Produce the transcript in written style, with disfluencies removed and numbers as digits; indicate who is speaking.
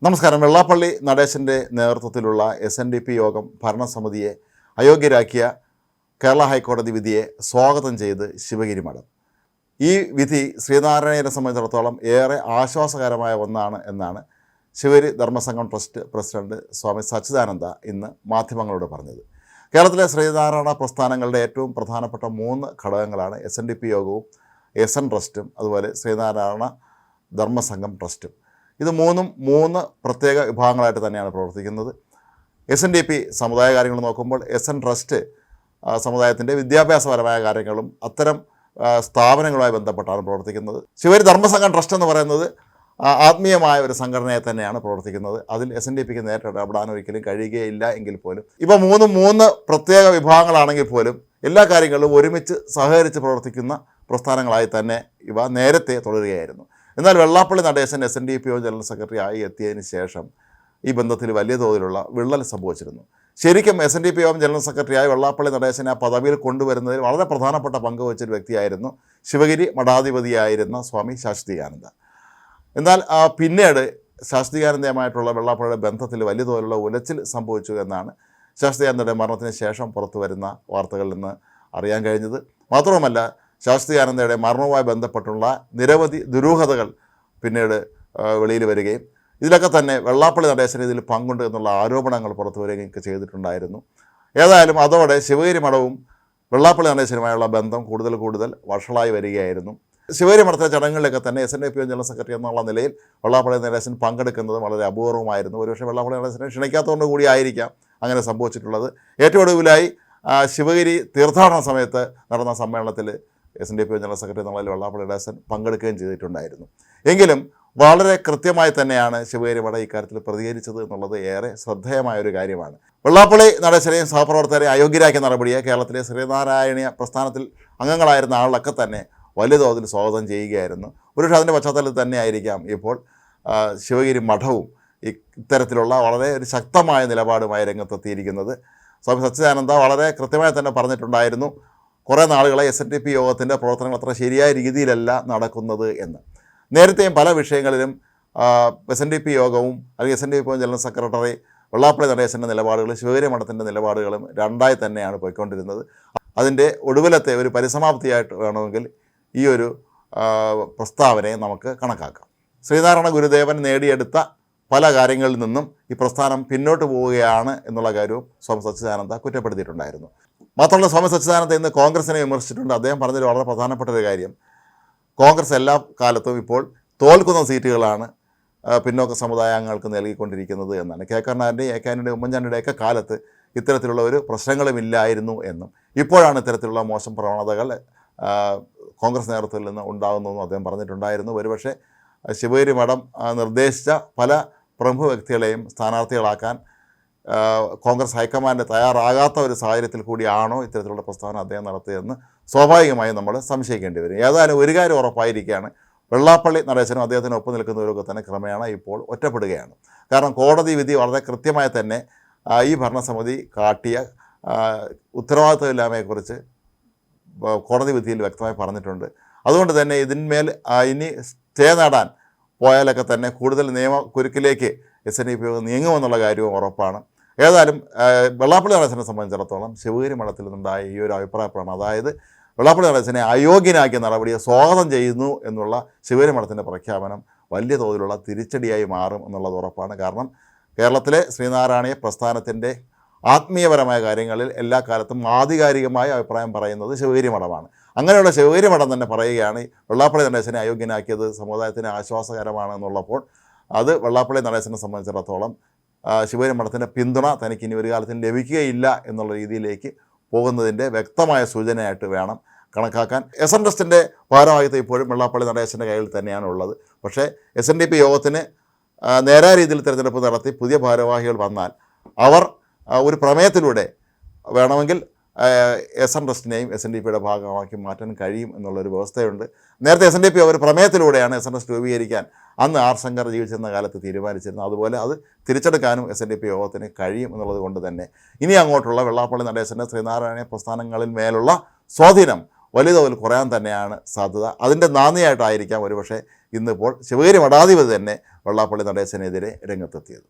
Speaker 1: നമസ്കാരം. വെള്ളാപ്പള്ളി നടേശൻ്റെ നേതൃത്വത്തിലുള്ള SNDP യോഗം ഭരണസമിതിയെ അയോഗ്യരാക്കിയ കേരള ഹൈക്കോടതി വിധിയെ സ്വാഗതം ചെയ്ത് ശിവഗിരി മഠം. ഈ വിധി ശ്രീനാരായണനെ സംബന്ധിച്ചിടത്തോളം ഏറെ ആശ്വാസകരമായ ഒന്നാണ് എന്നാണ് ശിവഗിരി ധർമ്മസംഘം ട്രസ്റ്റ് പ്രസിഡന്റ് സ്വാമി സച്ചിദാനന്ദ ഇന്ന് മാധ്യമങ്ങളോട് പറഞ്ഞത്. കേരളത്തിലെ ശ്രീനാരായണ പ്രസ്ഥാനങ്ങളുടെ ഏറ്റവും പ്രധാനപ്പെട്ട 3 ഘടകങ്ങളാണ് SNDP യോഗവും SN ട്രസ്റ്റും അതുപോലെ ശ്രീനാരായണ ധർമ്മസംഘം ട്രസ്റ്റും. ഇത് മൂന്ന് പ്രത്യേക വിഭാഗങ്ങളായിട്ട് തന്നെയാണ് പ്രവർത്തിക്കുന്നത്. SNDP സമുദായ കാര്യങ്ങൾ നോക്കുമ്പോൾ SN ട്രസ്റ്റ് സമുദായത്തിൻ്റെ വിദ്യാഭ്യാസപരമായ കാര്യങ്ങളും അത്തരം സ്ഥാപനങ്ങളുമായി ബന്ധപ്പെട്ടാണ് പ്രവർത്തിക്കുന്നത്. ശിവഗിരി ധർമ്മസംഘം ട്രസ്റ്റ് എന്ന് പറയുന്നത് ആത്മീയമായ ഒരു സംഘടനയെ തന്നെയാണ് പ്രവർത്തിക്കുന്നത്. അതിൽ SNDPക്ക് നേരിട്ട് ഇടപെടാൻ ഒരിക്കലും കഴിയുകയില്ല എങ്കിൽ പോലും ഇവ മൂന്ന് പ്രത്യേക വിഭാഗങ്ങളാണെങ്കിൽ പോലും എല്ലാ കാര്യങ്ങളിലും ഒരുമിച്ച് സഹകരിച്ച് പ്രവർത്തിക്കുന്ന പ്രസ്ഥാനങ്ങളായി തന്നെ ഇവ നേരത്തെ തുടരുകയായിരുന്നു. എന്നാൽ Vellappally Natesan SNDP general secretary ആയി എത്തിയതിന് ശേഷം ഈ ബന്ധത്തിൽ വലിയ തോതിലുള്ള വിള്ളൽ സംഭവിച്ചിരുന്നു. ശരിക്കും SNDP ജനറൽ സെക്രട്ടറിയായി വെള്ളാപ്പള്ളി നടേശനെ ആ പദവിയിൽ കൊണ്ടുവരുന്നതിൽ വളരെ പ്രധാനപ്പെട്ട പങ്ക് വഹിച്ചൊരു വ്യക്തിയായിരുന്നു ശിവഗിരി മഠാധിപതിയായിരുന്ന സ്വാമി ശാശ്വതീകാനന്ദ. എന്നാൽ പിന്നീട് ശാശ്വതീകാനന്ദയുമായിട്ടുള്ള വെള്ളാപ്പള്ളിയുടെ ബന്ധത്തിൽ വലിയ തോതിലുള്ള ഉലച്ചിൽ സംഭവിച്ചു എന്നാണ് ശാശ്വതീകാനന്ദയുടെ മരണത്തിന് ശേഷം പുറത്തു വരുന്ന വാർത്തകളിൽ നിന്ന് അറിയാൻ കഴിഞ്ഞത്. മാത്രവുമല്ല, ശാശ്വതീകാനന്ദയുടെ മരണവുമായി ബന്ധപ്പെട്ടുള്ള നിരവധി ദുരൂഹതകൾ പിന്നീട് വെളിയിൽ വരികയും ഇതിലൊക്കെ തന്നെ വെള്ളാപ്പള്ളി നടേശന് ഇതിൽ പങ്കുണ്ട് എന്നുള്ള ആരോപണങ്ങൾ പുറത്തു വരികയൊക്കെ ചെയ്തിട്ടുണ്ടായിരുന്നു. ഏതായാലും അതോടെ ശിവഗിരി മഠവും വെള്ളാപ്പള്ളി നടേശനുമായുള്ള ബന്ധം കൂടുതൽ വഷളായി വരികയായിരുന്നു. ശിവഗിരി മഠത്തിലെ ചടങ്ങുകളിലൊക്കെ തന്നെ SNDP ജനറൽ സെക്രട്ടറി എന്നുള്ള നിലയിൽ വെള്ളാപ്പള്ളി നടേശൻ പങ്കെടുക്കുന്നത് വളരെ അപൂർവമായിരുന്നു. ഒരുപക്ഷെ വെള്ളാപ്പള്ളി നടേശനെ ക്ഷണിക്കാത്തതുകൊണ്ട് കൂടി ആയിരിക്കാം അങ്ങനെ സംഭവിച്ചിട്ടുള്ളത്. ഏറ്റവും ഒടുവിലായി ശിവഗിരി തീർത്ഥാടന സമയത്ത് നടന്ന സമ്മേളനത്തിൽ SNDP ജനറൽ സെക്രട്ടറി എന്നുള്ള വെള്ളാപ്പള്ളി നടേശൻ പങ്കെടുക്കുകയും ചെയ്തിട്ടുണ്ടായിരുന്നു. എങ്കിലും വളരെ കൃത്യമായി തന്നെയാണ് ശിവഗിരി മഠം ഇക്കാര്യത്തിൽ പ്രതികരിച്ചത് എന്നുള്ളത് ഏറെ ശ്രദ്ധേയമായൊരു കാര്യമാണ്. വെള്ളാപ്പള്ളി നടേശനെയും സഹപ്രവർത്തകരെയും അയോഗ്യരാക്കിയ നടപടിയെ കേരളത്തിലെ ശ്രീനാരായണീയ പ്രസ്ഥാനത്തിൽ അംഗങ്ങളായിരുന്ന ആളൊക്കെ തന്നെ വലിയ തോതിൽ സ്വാഗതം ചെയ്യുകയായിരുന്നു. ഒരുപക്ഷെ അതിൻ്റെ പശ്ചാത്തലത്തിൽ തന്നെ ആയിരിക്കാം ഇപ്പോൾ ശിവഗിരി മഠവും ഇത്തരത്തിലുള്ള വളരെ ഒരു ശക്തമായ നിലപാടുമായി രംഗത്തെത്തിയിരിക്കുന്നത്. സ്വാമി സച്ചിദാനന്ദ വളരെ കൃത്യമായി തന്നെ പറഞ്ഞിട്ടുണ്ടായിരുന്നു, കുറേ നാളുകളെ SNDP യോഗത്തിൻ്റെ പ്രവർത്തനങ്ങൾ അത്ര ശരിയായ രീതിയിലല്ല നടക്കുന്നത് എന്ന്. നേരത്തെയും പല വിഷയങ്ങളിലും SNDP യോഗവും അല്ലെങ്കിൽ SNDP ജനറൽ സെക്രട്ടറി വെള്ളാപ്പള്ളി നടേശൻ്റെ നിലപാടുകളും ശിവഗിരി മഠത്തിൻ്റെ നിലപാടുകളും രണ്ടായി തന്നെയാണ് പോയിക്കൊണ്ടിരുന്നത്. അതിൻ്റെ ഒടുവിലത്തെ ഒരു പരിസമാപ്തിയായിട്ട് വേണമെങ്കിൽ ഈ ഒരു പ്രസ്താവനയെ നമുക്ക് കണക്കാക്കാം. ശ്രീനാരായണ ഗുരുദേവൻ നേടിയെടുത്ത പല കാര്യങ്ങളിൽ നിന്നും ഈ പ്രസ്ഥാനം പിന്നോട്ട് പോവുകയാണ് എന്നുള്ള കാര്യവും സ്വാമി സച്ചിദാനന്ദ കുറ്റപ്പെടുത്തിയിട്ടുണ്ടായിരുന്നു. മാത്രമല്ല, സ്വാമി സച്ചിദാനന്ദ ഇന്ന് കോൺഗ്രസിനെ വിമർശിച്ചിട്ടുണ്ട്. അദ്ദേഹം പറഞ്ഞൊരു വളരെ പ്രധാനപ്പെട്ട ഒരു കാര്യം, കോൺഗ്രസ് എല്ലാ കാലത്തും ഇപ്പോൾ തോൽക്കുന്ന സീറ്റുകളാണ് പിന്നോക്ക സമുദായാംഗങ്ങൾക്ക് നൽകിക്കൊണ്ടിരിക്കുന്നത് എന്നാണ്. കെ കരുണാകരൻ്റെയും AKAന്റെയും ഉമ്മൻചാണ്ടിയുടെയൊക്കെ കാലത്ത് ഇത്തരത്തിലുള്ള ഒരു പ്രശ്നങ്ങളുമില്ലായിരുന്നു എന്നും ഇപ്പോഴാണ് ഇത്തരത്തിലുള്ള മോശം പ്രവണതകൾ കോൺഗ്രസ് നേതൃത്വത്തിൽ നിന്ന് ഉണ്ടാകുന്നതെന്നും അദ്ദേഹം പറഞ്ഞിട്ടുണ്ടായിരുന്നു. ഒരുപക്ഷെ ശിവഗിരി മഠം നിർദ്ദേശിച്ച പല പ്രമുഖ വ്യക്തികളെയും സ്ഥാനാർത്ഥികളാക്കാൻ കോൺഗ്രസ് ഹൈക്കമാൻഡ് തയ്യാറാകാത്ത ഒരു സാഹചര്യത്തിൽ കൂടിയാണോ ഇത്തരത്തിലുള്ള പ്രസ്താവന അദ്ദേഹം നടത്തിയതെന്ന് സ്വാഭാവികമായും നമ്മൾ സംശയിക്കേണ്ടി വരും. ഏതായാലും ഒരു കാര്യം ഉറപ്പായിരിക്കുകയാണ്, വെള്ളാപ്പള്ളി നടേശനും അദ്ദേഹത്തിന് ഒപ്പം നിൽക്കുന്നവരൊക്കെ തന്നെ ക്രമേണ ഇപ്പോൾ ഒറ്റപ്പെടുകയാണ്. കാരണം കോടതി വിധി വളരെ കൃത്യമായി തന്നെ ഈ ഭരണസമിതി കാട്ടിയ ഉത്തരവാദിത്വമില്ലായ്മയെക്കുറിച്ച് കോടതി വിധിയിൽ വ്യക്തമായി പറഞ്ഞിട്ടുണ്ട്. അതുകൊണ്ട് തന്നെ ഇതിന്മേൽ ഇനി സ്റ്റേ നേടാൻ പോയാലൊക്കെ തന്നെ കൂടുതൽ നിയമക്കുരുക്കിലേക്ക് SNDP നീങ്ങുമെന്നുള്ള കാര്യവും ഉറപ്പാണ്. ഏതായാലും വെള്ളാപ്പള്ളി നടേശനെ സംബന്ധിച്ചിടത്തോളം ശിവഗിരി മഠത്തിൽ നിന്നുണ്ടായ ഈ ഒരു അഭിപ്രായമാണ്, അതായത് വെള്ളാപ്പള്ളി നടേശനെ അയോഗ്യനാക്കിയ നടപടിയെ സ്വാഗതം ചെയ്യുന്നു എന്നുള്ള ശിവഗിരി മഠത്തിൻ്റെ പ്രഖ്യാപനം വലിയ തോതിലുള്ള തിരിച്ചടിയായി മാറും എന്നുള്ളത് ഉറപ്പാണ്. കാരണം കേരളത്തിലെ ശ്രീനാരായണീയ പ്രസ്ഥാനത്തിൻ്റെ ആത്മീയപരമായ കാര്യങ്ങളിൽ എല്ലാ കാലത്തും ആധികാരികമായ അഭിപ്രായം പറയുന്നത് ശിവഗിരി മഠമാണ്. അങ്ങനെയുള്ള ശിവഗിരി മഠം തന്നെ പറയുകയാണ് വെള്ളാപ്പള്ളി നടേശനെ അയോഗ്യനാക്കിയത് സമുദായത്തിന് ആശ്വാസകരമാണ് എന്നുള്ളപ്പോൾ അത് വെള്ളാപ്പള്ളി നടേശനെ സംബന്ധിച്ചിടത്തോളം ശിവഗിരി മഠത്തിൻ്റെ പിന്തുണ തനിക്ക് ഇനി ഒരു കാലത്തും ലഭിക്കുകയില്ല എന്നുള്ള രീതിയിലേക്ക് പോകുന്നതിൻ്റെ വ്യക്തമായ സൂചനയായിട്ട് വേണം കണക്കാക്കാൻ. SN ട്രസ്റ്റിൻ്റെ ഭാരവാഹിത്വം ഇപ്പോഴും വെള്ളാപ്പള്ളി നടേശൻ്റെ കയ്യിൽ തന്നെയാണ് ഉള്ളത്. പക്ഷേ SNDP യോഗത്തിന് നേരായ രീതിയിൽ തിരഞ്ഞെടുപ്പ് നടത്തി പുതിയ ഭാരവാഹികൾ വന്നാൽ അവർ ഒരു പ്രമേയത്തിലൂടെ വേണമെങ്കിൽ SN ട്രസ്റ്റിനെയും SNDPയുടെ ഭാഗമാക്കി മാറ്റാൻ കഴിയും എന്നുള്ളൊരു വ്യവസ്ഥയുണ്ട്. നേരത്തെ SNDP ഒരു പ്രമേയത്തിലൂടെയാണ് SN ട്രസ്റ്റ് രൂപീകരിക്കാൻ അന്ന് R ശങ്കർ ജീവിച്ചിരുന്ന കാലത്ത് തീരുമാനിച്ചിരുന്നത്. അതുപോലെ അത് തിരിച്ചെടുക്കാനും SNDP യോഗത്തിന് കഴിയും എന്നുള്ളത് കൊണ്ട് തന്നെ ഇനി അങ്ങോട്ടുള്ള വെള്ളാപ്പള്ളി നടേശൻ്റെ ശ്രീനാരായണ പ്രസ്ഥാനങ്ങളിൽ മേലുള്ള സ്വാധീനം വലിയ തോതിൽ കുറയാൻ തന്നെയാണ് സാധ്യത. അതിൻ്റെ നാന്ദിയായിട്ടായിരിക്കാം ഒരുപക്ഷെ ഇന്നിപ്പോൾ ശിവഗിരി മഠാധിപതി തന്നെ വെള്ളാപ്പള്ളി നടേശനെതിരെ രംഗത്തെത്തിയത്.